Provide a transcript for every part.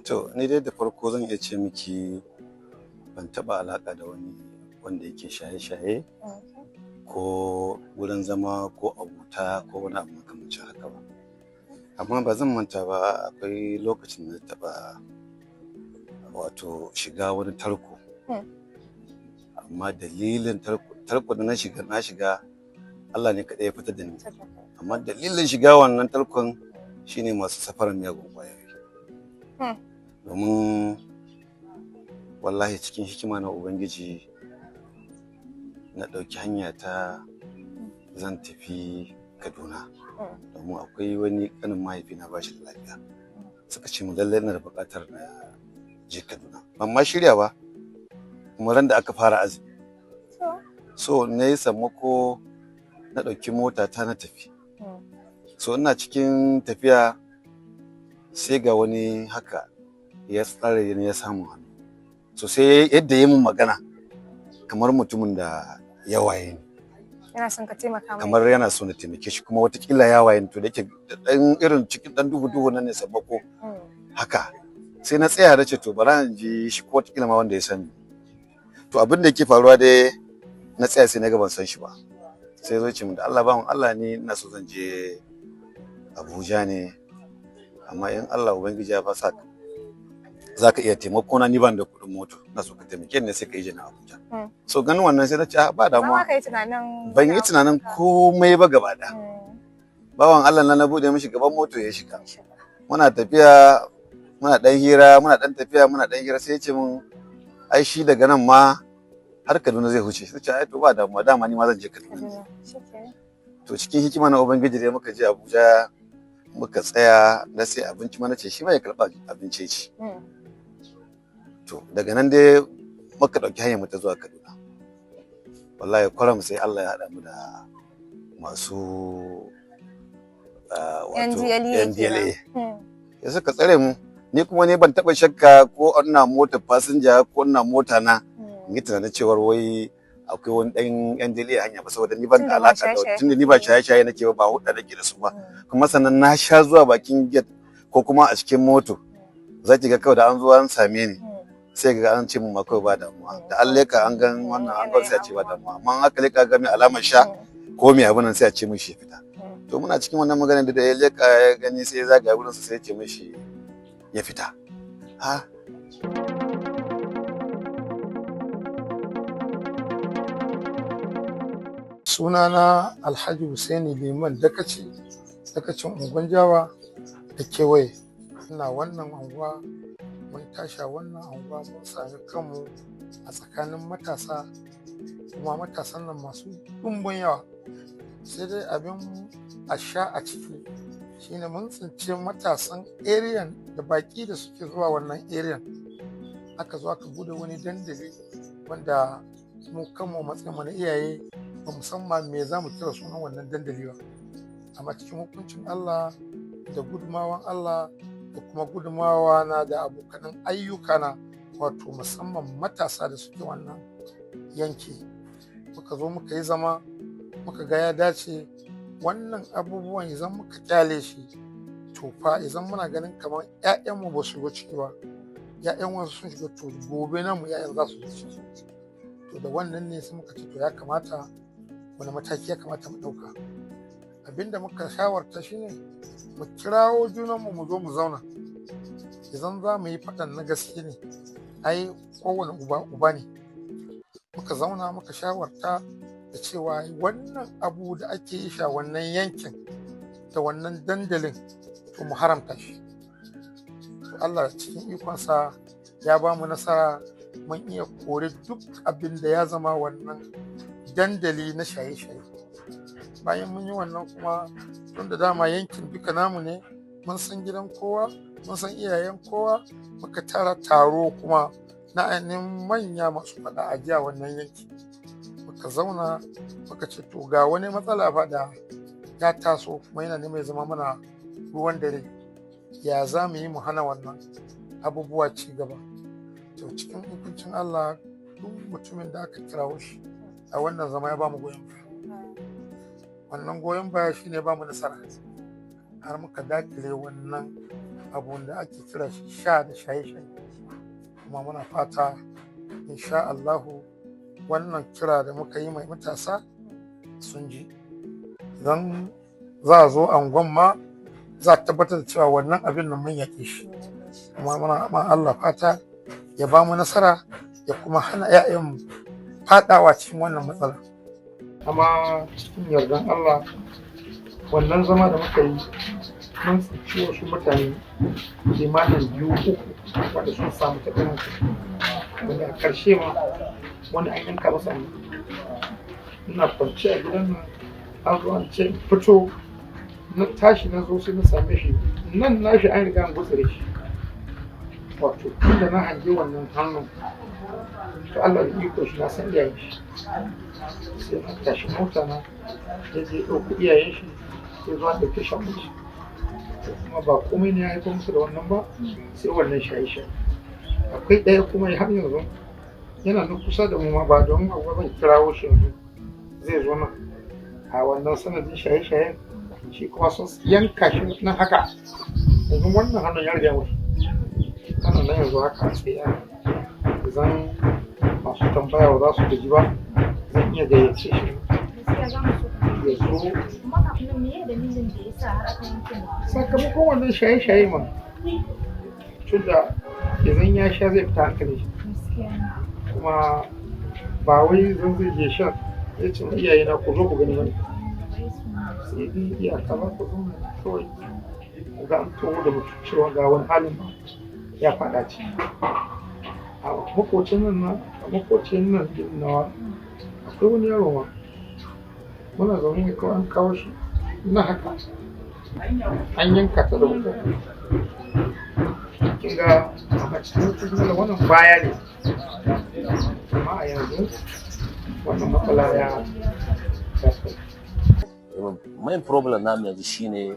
To, ni dai da farko zan iya ce miki ban taɓa alaƙa da wani wanda yake shaye-shaye ko wurin zama ko abota ko wani abu makamancin haka ba. Amma ba zan manta ba akwai lokacin da na taɓa wato shiga wani tarko. Amma dalilin tarko da na shiga Allah ne kaɗai ya fitar da ni. Amma dalilin shiga wannan tarkon shine masu safarar miyagun ƙwayoyi. Domin wallahi cikin hikima na Ubangiji na ɗauki hanya ta zan tafi Kaduna. Domin akwai wani ƙanin mahaifina ba shi da lafiya. Suka ce mu lallai ina da buƙatar na je Kaduna. Ban ma shirya ba, kuma ran da aka fara azumi. So na yi sammako na ɗauki mota ta na tafi. So ina cikin tafiya sai ga wani haka ya tsare ni ya samu hannu. So sai yadda ya min magana kamar mutumin da ya waye ni. Yana son ka taimaka mai. Kamar yana so na taimake shi kuma watakila ya waye ni to da yake ɗan irin cikin ɗan duhu nan ne sammako haka. Sai na tsaya na ce to bari in ji shi ko watakila ma wanda ya sani. To abin da yake faruwa dai na tsaya sai na ga ban san shi ba. Sai zo ce min da Allah bawan Allah ni ina so zan je Abuja ne amma in Allah Ubangiji ya fasa za ka iya taimako na ni ban da kuɗin mota na so ka taimake ni sai ka yi na Abuja. So ganin wannan sai na ce ba damuwa. Ban yi tunanin komai ba gaba ɗaya. Bawan Allah na buɗe mishi gaban moto ya shiga. Muna tafiya muna ɗan hira muna ɗan tafiya muna ɗan hira sai ya ce min ai shi daga nan ma har Kaduna zai huce. Sai ce ai to ba damuwa dama ni ma zan je Kaduna. To cikin hikima na Ubangiji dai muka je Abuja muka tsaya na sai abinci mana ce shi ma ya karɓa abinci ci. To daga nan dai muka ɗauki hanyar mu ta zuwa Kaduna. Wallahi kwaram sai Allah ya haɗa mu da masu wato NDLA. Ya suka tsare mu ni kuma ne ban taɓa shakka ko ina motar fasinja ko ina mota na yi tunanin cewar wai akwai wani ɗan NDLA hanya ba saboda ni ban da alaƙa da tunda ni ba shaye-shaye nake ba hudda nake da su ba. Kuma sannan na sha zuwa bakin gate ko kuma a cikin moto za ki ga kawai da an zo an same ni sai ga an ce mun ma kawai ba damuwa da an leka an gan wannan an gan sai a ce ba damuwa amma an aka leka ga mai alamar sha ko mai abin nan sai a ce mishi ya fita. To muna cikin wannan maganar da ya leka ya gani sai ya zagaya wurin sa sai ya ce mishi ya fita. Sunana Alhaji Hussaini Liman Dakaci, Dakacin Unguwar Jawa da kewaye. Ina wannan unguwa mun tashi a wannan unguwa mun sami kanmu a tsakanin matasa kuma matasan nan masu ɗumbin yawa. Sai dai abin a sha a ciki shine mun tsinci matasan ariyan da baƙi da suke zuwa wannan ariyan. Aka zo aka bude wani dandali wanda mu kanmu matsayin mu na iyaye ba musamman me za mu kira sunan wannan dandali ba, amma cikin hukuncin Allah da gudumawan Allah da kuma gudumawa na da abokanan ayyukana wato musamman matasa da suke wannan yanki muka zo muka yi zama muka ga ya dace wannan abubuwan idan muka kyale shi to fa idan muna ganin kamar 'ya'yanmu ba su shiga ciki ba 'ya'yan wasu sun shiga to gobe namu 'ya'yan za su shiga to da wannan ne sai muka ce to ya kamata wani mataki ya kamata mu ɗauka. Abinda muka shawarta shine mu kirawo junanmu mu zo mu zauna idan za mu yi faɗan na gaske ne ai kowane uba ne. Muka zauna muka shawarta da cewa wannan abu da ake yi a wannan yankin da wannan dandalin to mu haramta shi. To Allah cikin ikonsa ya ba mu nasara mun iya kore duk abin da ya zama wannan dandali na shaye-shaye. Bayan mun yi wannan kuma tun da dama yankin duka namu ne mun san gidan kowa mun san iyayen kowa muka tara taro kuma na ainihin manya masu faɗa a jiya wannan yanki muka zauna muka ce to ga wani matsala fa da ya taso kuma yana neman ya zama mana ruwan dare ya za mu yi mu hana wannan abubuwa ci gaba. To cikin hukuncin Allah duk mutumin da aka kirawo shi a wannan zama ya ba mu goyon baya. Wannan goyon baya shine ba mu nasara har muka dakile wannan abu da ake kira sha da shaye-shaye, kuma muna fata insha Allahu wannan kira da muka yi mai matasa sun ji. Idan za a zo angon ma za a tabbatar da cewa wannan abin nan mun yaƙe shi, kuma muna ma Allah fata ya ba mu nasara ya kuma hana 'ya'yanmu faɗawa cikin wannan matsala. Amma cikin yardan Allah wannan zama da muka yi mun tsinci wasu mutane limanin 2-3 wanda sun samu taɓin hankali, wanda a ƙarshe ma wani an yanka masa ne. Ina kwance a gidan nan an zo an ce fito, na tashi na zo sai na same shi nan nashi an riga an gutsire shi, wato tunda na hange wannan hannun to Allah da iko shi na san iyayen shi, sai na tashi mota na ya je ɗauko iyayen shi sai zuwa ɗauke shi a mace, kuma ba komai ne ya haifar musu da wannan ba sai wannan shaye-shaye. Akwai ɗaya kuma har yanzu yana nan kusa da mu ma ba don abuwa zan kirawo shi yanzu zai zo nan a wannan sanadin shaye-shayen shi kuma sun yanka shi nan haka, yanzu wannan hannun ya riga mutu ana nan yanzu haka a tsaye. Zan masu tambaya ba za su gaji ba zan iya gayyace shi ya zo. Sakamakon wannan shaye-shaye ma tunda idan ya sha zai fita hankali shi, kuma ba wai zan zai je shan ya ce iyaye na ku zo ku gani wani, sai dai iyaka ba ku zo kawai ga an towo da mutum cewa ga wani halin ba ya faɗa ci. A makocin nan din nawa akwai wani yaro ma muna zaune ne kawai an kawo shi na haka an yanka ta da wuta. Kin ga a cikin cikin wannan baya ne, amma a yanzu wannan matsala ya main problem namu yanzu shine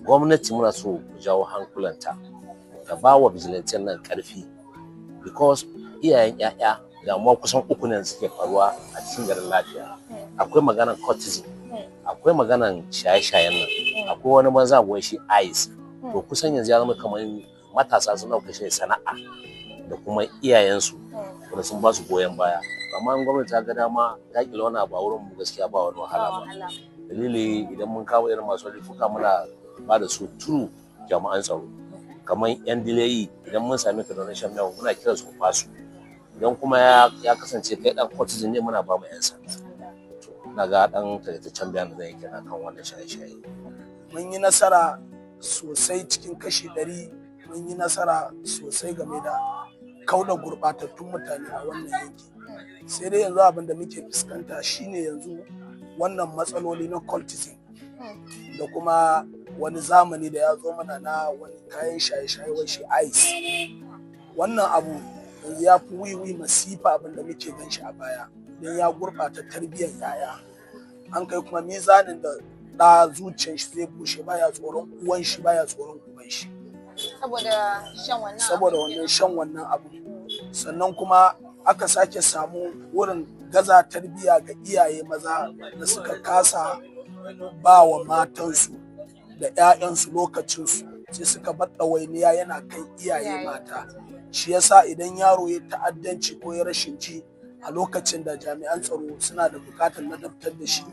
gwamnati muna so ku jawo hankulanta ta ba wa vigilante nan karfi, because iyayen 'ya'ya damuwa kusan 3 ne suke faruwa a cikin garin Lafiya. Akwai maganar cultism, akwai maganar shaye-shayen nan, akwai wani banza goyi shi ice. To kusan yanzu ya zama kamar matasa sun dauka shi sana'a da kuma iyayensu wanda sun ba su goyon baya. Amma in gwamnati ta ga dama ta kila wani abu a wurin mu gaskiya ba wani wahala ba. Dalili idan mun kawo irin masu laifuka muna ba da su turu jama'an tsaro, kamar yan dileyi idan mun sami ka donation nawa muna kira su fasu, idan kuma ya kasance kai dan cultism ne muna ba mu yan sanda. Na ga dan takaitaccen bayanin da yake na kan wannan shaye-shaye. Mun yi nasara sosai cikin kashi 100, mun yi nasara sosai game da kauda gurbatattun mutane a wannan yanki. Sai dai yanzu abin da muke fuskanta shine yanzu wannan matsaloli na cultism da kuma wani zamani da ya zo mana na wani kayan shaye-shaye wai shi ice. Wannan abu ya fi wiwi masifa abin da muke gan shi a baya, don ya gurɓata tarbiyyar yaya. An kai kuma mizanin da ɗa zuciyar shi zai bushe, baya tsoron uwan shi baya tsoron uban shi saboda wannan shan wannan abu. Sannan kuma aka sake samu wurin gaza tarbiyya ga iyaye maza da suka kasa ba wa matansu da 'ya'yansu lokacinsu, sai suka bar ɗawainiya yana kai iyaye mata. Shi yasa idan yaro ya ta'addanci ko ya rashin ji a lokacin da jami'an tsaro suna da bukatar ladabtar da shi,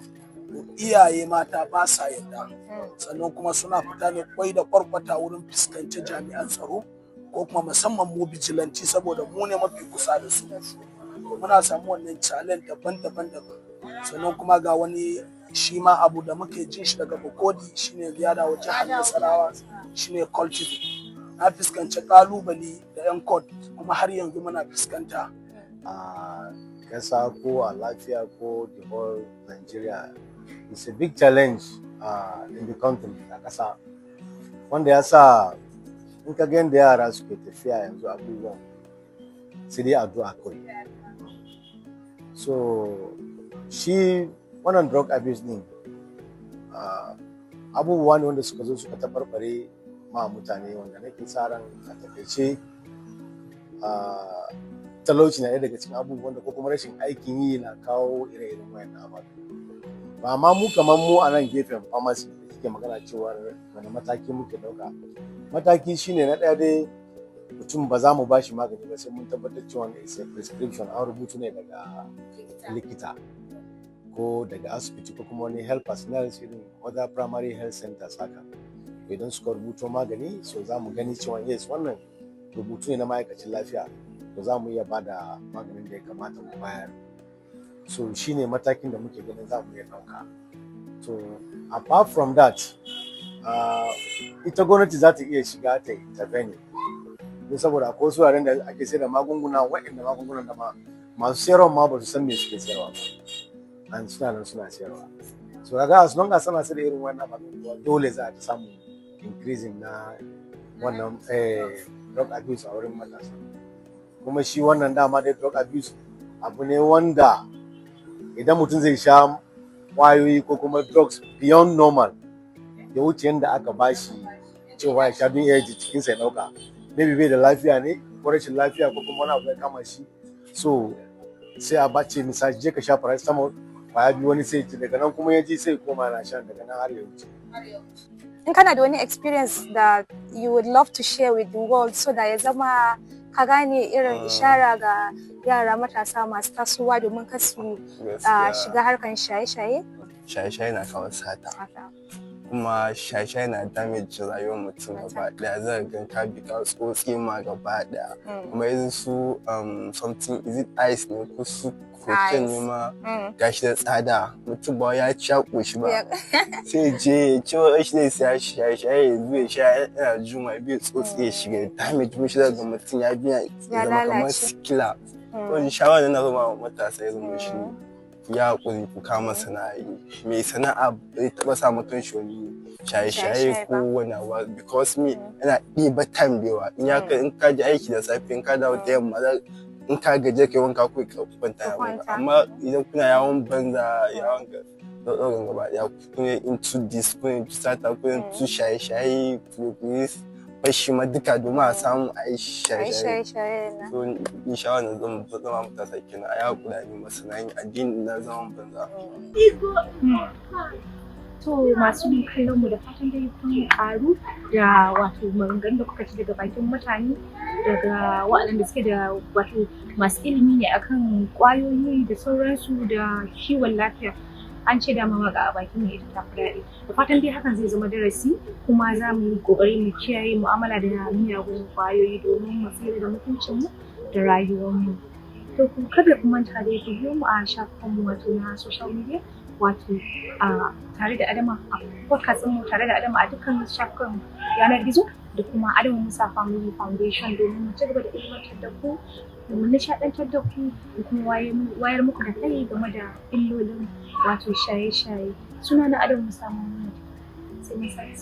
to iyaye mata ba sa yarda, sannan kuma suna fita ne kwai da kwarkwata wurin fuskanci jami'an tsaro ko kuma musamman mu bijilanci, saboda mu ne mafi kusa da su. Muna samu wannan challenge daban-daban. Sannan kuma ga wani shi ma abu da muke jin shi daga Bukodi shine ya dawo jihar Nasarawa shine cultism. Na fuskanci kalubale da yan court kuma har yanzu muna fuskanta a kasa ko a Lafiya ko the whole Nigeria. It's a big challenge in the country a kasa, wanda ya sa in ka ga yadda yara suke tafiya yanzu abubuwan sai dai addu'a kawai. So shi wannan drug abuse din abubuwa ne wanda suka zo suka tabarbare ma mutane, wanda nake sa ran a takaice talauci na ɗaya daga cikin abubuwan da ko kuma rashin aikin yi na kawo ire-iren wayannan abubuwa. Ba ma mu kamar mu a nan gefen pharmacy da kake magana cewa wani mataki muke dauka. Mataki shine na ɗaya dai mutum ba za mu ba shi magani ba sai mun tabbatar cewa is a prescription an rubutu ne daga likita ko daga asibiti ko kuma wani health personnel irin other primary health centers haka. Idan suka rubuto magani so za mu gani cewa yes wannan rubutu ne na ma'aikacin lafiya to za mu iya ba da maganin da ya kamata mu bayar. So shine matakin da muke ganin za mu iya ɗauka. So apart from that ita gwamnati za ta iya shiga ta intervene don saboda akwai wasu wuraren da ake sayar da magunguna waɗanda magungunan da masu sayarwa ma ba su san me suke sayarwa ba an suna nan suna sayarwa. So kaga as long as ana sayar da irin wannan magunguna dole za a ta samu increasing na wannan drug abuse a wurin matasa. Kuma shi wannan dama dai drug abuse abu ne wanda idan mutum zai sha kwayoyi ko kuma drugs beyond normal ya wuce yadda aka bashi cewa ya sha don iya jikinsa ya dauka maybe bai da lafiya ne ko rashin lafiya ko kuma wani abu ya kama shi so sai a bace misali je ka sha paracetamol kwaya biyu wani sai ji daga nan kuma ya ji sai koma na shan daga nan har ya wuce. In kana da wani experience that you would love to share with the world so da ya zama ka gane irin ishara ga yara matasa masu tasowa domin kasu shiga harkan shaye-shaye? Shaye-shaye na kawo sata. Kuma shaye-shaye na damage rayuwar mutum gaba daya, zai ga ka bi ka tsotsi ma gaba daya. Kuma yanzu su something is it ice ne ko su koken ne ma gashi da tsada mutum ba ya ci shi ba sai je cewa shi zai siya shaye-shaye ya zo ya sha yana juma biyu tsotsi ya shiga damage mun shi daga mutum ya biya zama kamar sikila. Wani shawara na zama matasa ya zama shi ya hakuri ku kama sana'a mai sana'a bai taba sa mutum shi wani shaye-shaye ko wani abu because me yana ɗiba time da yawa in ka ji aiki da safe in ka dawo da yamma in ka gaje kai wanka ko ka kwanta amma idan kuna yawon banza yawon ɗaurin gaba ɗaya kuna into this kuna into sata kuna into shaye-shaye kuna bashi ma duka domin a samu a yi shaye-shaye. So in sha wannan zama matasa kenan a yawo kula ne masanayin addini na zaman banza. To masu kallon mu da fatan dai kun karu da wato maganganun da kuka ci daga bakin mutane daga waɗanda suke da wato masu ilimi ne akan ƙwayoyi da sauransu da kiwon lafiya. An ce dama waka a bakin mai ita ta fi daɗi. Da fatan dai hakan zai zama darasi kuma za mu yi ƙoƙari mu kiyaye mu'amala da miyagun ƙwayoyi domin mu tsira da mutuncinmu da rayuwarmu. To ku kada ku manta da ku biyo mu a shafukanmu wato na social media wato tare da Adama a podcast mu tare da Adama a dukkan shafukan yanar gizo da kuma Adama Musa Family Foundation domin mu ci gaba da ilmantar da ku domin nishaɗantar da ku da kuma wayar muku da kai game da illolin wato shaye-shaye. Suna na Adama Musa Family sai mun sake